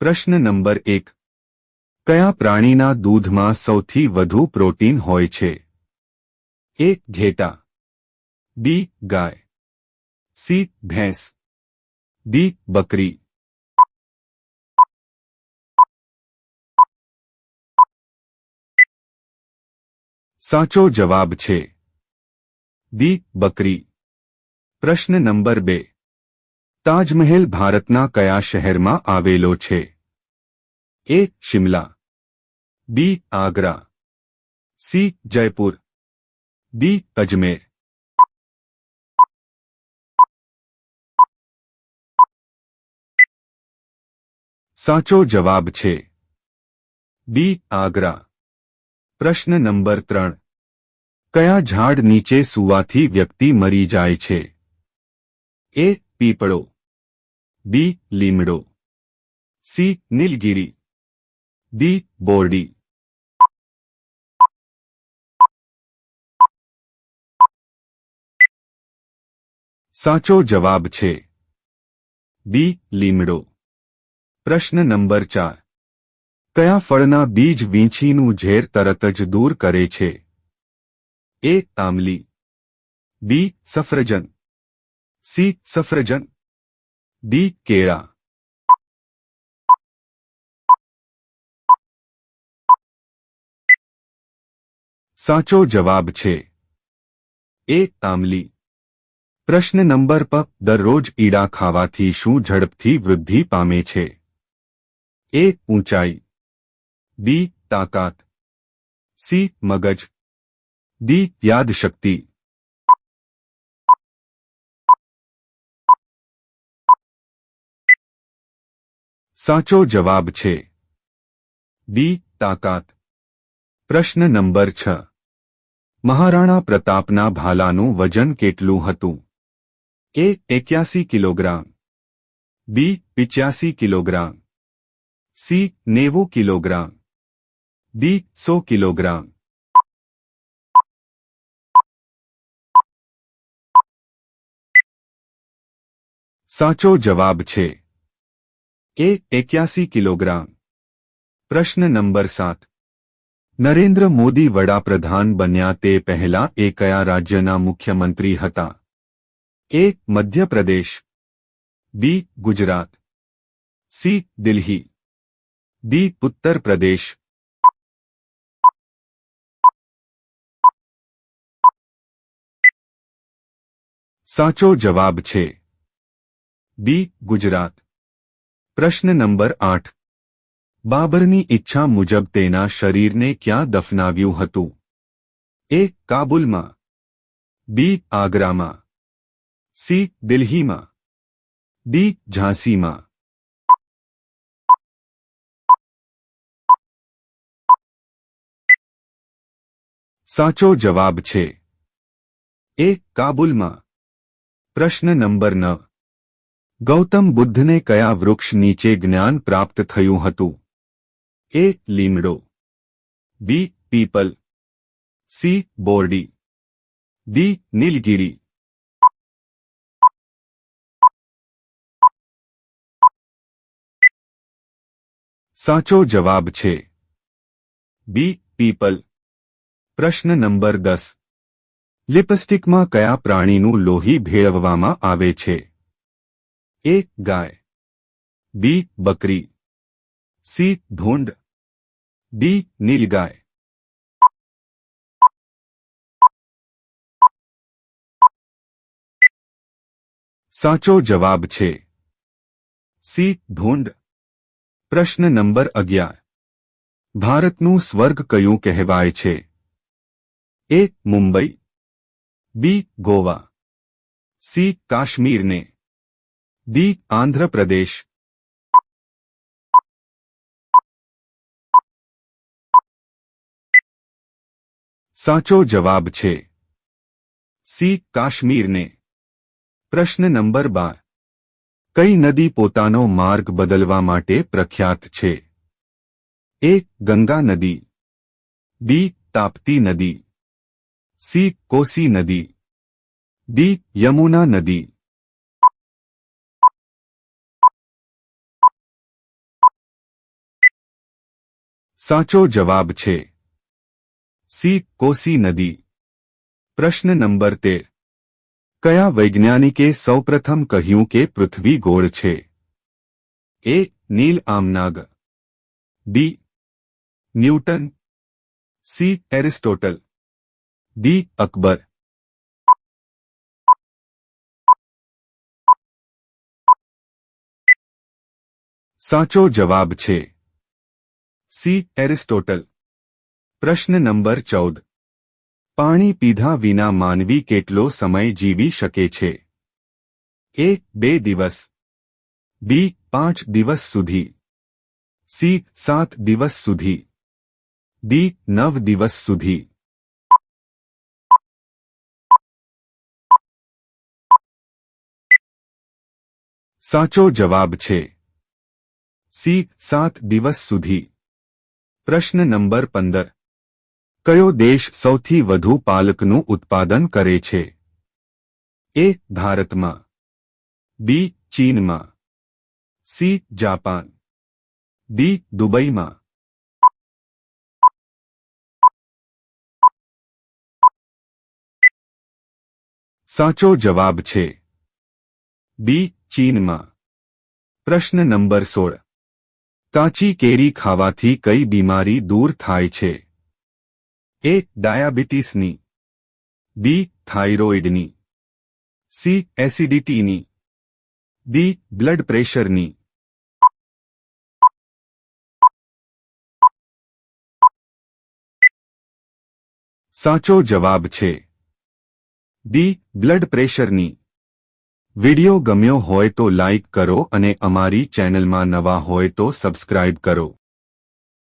પ્રશ્ન નંબર 1. કયા પ્રાણીના દૂધમાં સૌથી વધુ પ્રોટીન હોય છે? એ. ઘેટા, બી. ગાય, સી. ભેંસ, ડી. બકરી. સાચો જવાબ છે ડી. બકરી. પ્રશ્ન નંબર 2. તાજમહેલ ભારતના કયા શહેરમાં આવેલો છે? એ. શિમલા, બી. આગ્રા, સી. જયપુર, ડી. અજમેર. સાચો જવાબ છે બી. આગ્રા. પ્રશ્ન નંબર 3. કયા ઝાડ નીચે સૂવાથી વ્યક્તિ મરી જાય છે? એ. પીપળો, બી. લીમડો, સી. નીલગિરી, ડી. બોરડી. સાચો જવાબ છે બી. લીમડો. પ્રશ્ન નંબર 4. કયા ફળના બીજ વીંછીનું ઝેર તરત જ દૂર કરે છે? એ. આમલી, બી. સફરજન, સી. સફરજન, ડી. કેળા. સાચો જવાબ છે એ. આમલી. પ્રશ્ન નંબર 5. દરરોજ ઈડા ખાવાથી શું ઝડપથી વૃદ્ધિ પામે છે? એ. ઊંચાઈ, બી. તાકાત, સી. મગજ, ડી. યાદશક્તિ. સાચો જવાબ છે બી. તાકાત. પ્રશ્ન નંબર 6. મહારાણા પ્રતાપના ભાલાનું વજન કેટલું હતું? એ. 81 કિલોગ્રામ, બી. 85 kilogram, C. 90 kilogram, D. 100 kilogram. સાચો જવાબ છે એ. 81 કિલોગ્રામ. પ્રશ્ન નંબર 7. નરેન્દ્ર મોદી વડાપ્રધાન બન્યા તે પહેલા એ કયા રાજ્યના મુખ્યમંત્રી હતા? એ. મધ્યપ્રદેશ, બી. ગુજરાત, સી. દિલ્હી, ડી. ઉત્તર પ્રદેશ. સાચો જવાબ છે બી. ગુજરાત. પ્રશ્ન નંબર 8. બાબરની ઈચ્છા મુજબ તેના શરીરને ક્યાં દફનાવ્યું હતું? એ. કાબુલમાં, બી. આગ્રામાં, સી. દિલ્હીમાં, ડી. ઝાંસીમાં. સાચો જવાબ છે એ. કાબુલમાં. પ્રશ્ન નંબર 9. ગૌતમ બુદ્ધને કયા વૃક્ષ નીચે જ્ઞાન પ્રાપ્ત થયું હતું? એ. લીમડો, બી. પીપલ, સી. બોરડી, ડી. નીલગિરી. સાચો જવાબ છે બી. પીપલ. પ્રશ્ન નંબર 10. લિપસ્ટિકમાં કયા પ્રાણીનું લોહી ભેળવવામાં આવે છે? એ. ગાય, બી. બકરી, સી. ભૂંડ, ડી. નીલગાય. સાચો જવાબ છે સી. ભૂંડ. પ્રશ્ન નંબર 11. ભારતનું સ્વર્ગ કયું કહેવાય છે? એ. મુંબઈ, બી. ગોવા, સી. કાશ્મીરને, ડી. આંધ્રપ્રદેશ. સાચો જવાબ છે સી. કાશ્મીરને. પ્રશ્ન નંબર 12. કઈ નદી પોતાનો માર્ગ બદલવા માટે પ્રખ્યાત છે? એ. ગંગા નદી, બી. તાપ્તી નદી, સી. કોસી નદી, ડી. યમુના નદી. સાચો જવાબ છે સી કોસી નદી। પ્રશ્ન નંબર 13 કયા વૈજ્ઞાનિકે સૌપ્રથમ કહ્યું કે પૃથ્વી ગોળ છે? A Neil Armstrong, B Newton, C Aristotle, D Akbar. સાચો જવાબ છે સી એરિસ્ટોટલ। પ્રશ્ન નંબર 14 પાણી પીધા વિના માનવી કેટલો સમય જીવી શકે છે? એ 2 દિવસ, બી 5 દિવસ સુધી, સી 7 દિવસ સુધી, ડી 9 દિવસ સુધી। સાચો જવાબ છે સી 7 દિવસ સુધી। પ્રશ્ન નંબર 15 કયો દેશ સૌથી વધુ પાલકનું ઉત્પાદન કરે છે? એ ભારતમાં, બી ચીનમાં, સી જાપાન, ડી દુબઈમાં। સાચો જવાબ છે બી ચીનમાં। પ્રશ્ન નંબર 16 કાચી કેરી ખાવાથી કઈ બીમારી દૂર થાય છે? એ ડાયાબિટીસની, બી થાઇરોઇડની, સી એસિડિટીની, ડી બ્લડ પ્રેશરની। સાચો જવાબ છે ડી બ્લડ પ્રેશરની। વિડિયો ગમ્યો હોય તો લાઇક કરો અને અમારી ચેનલમાં નવા હોય તો સબસ્ક્રાઇબ કરો।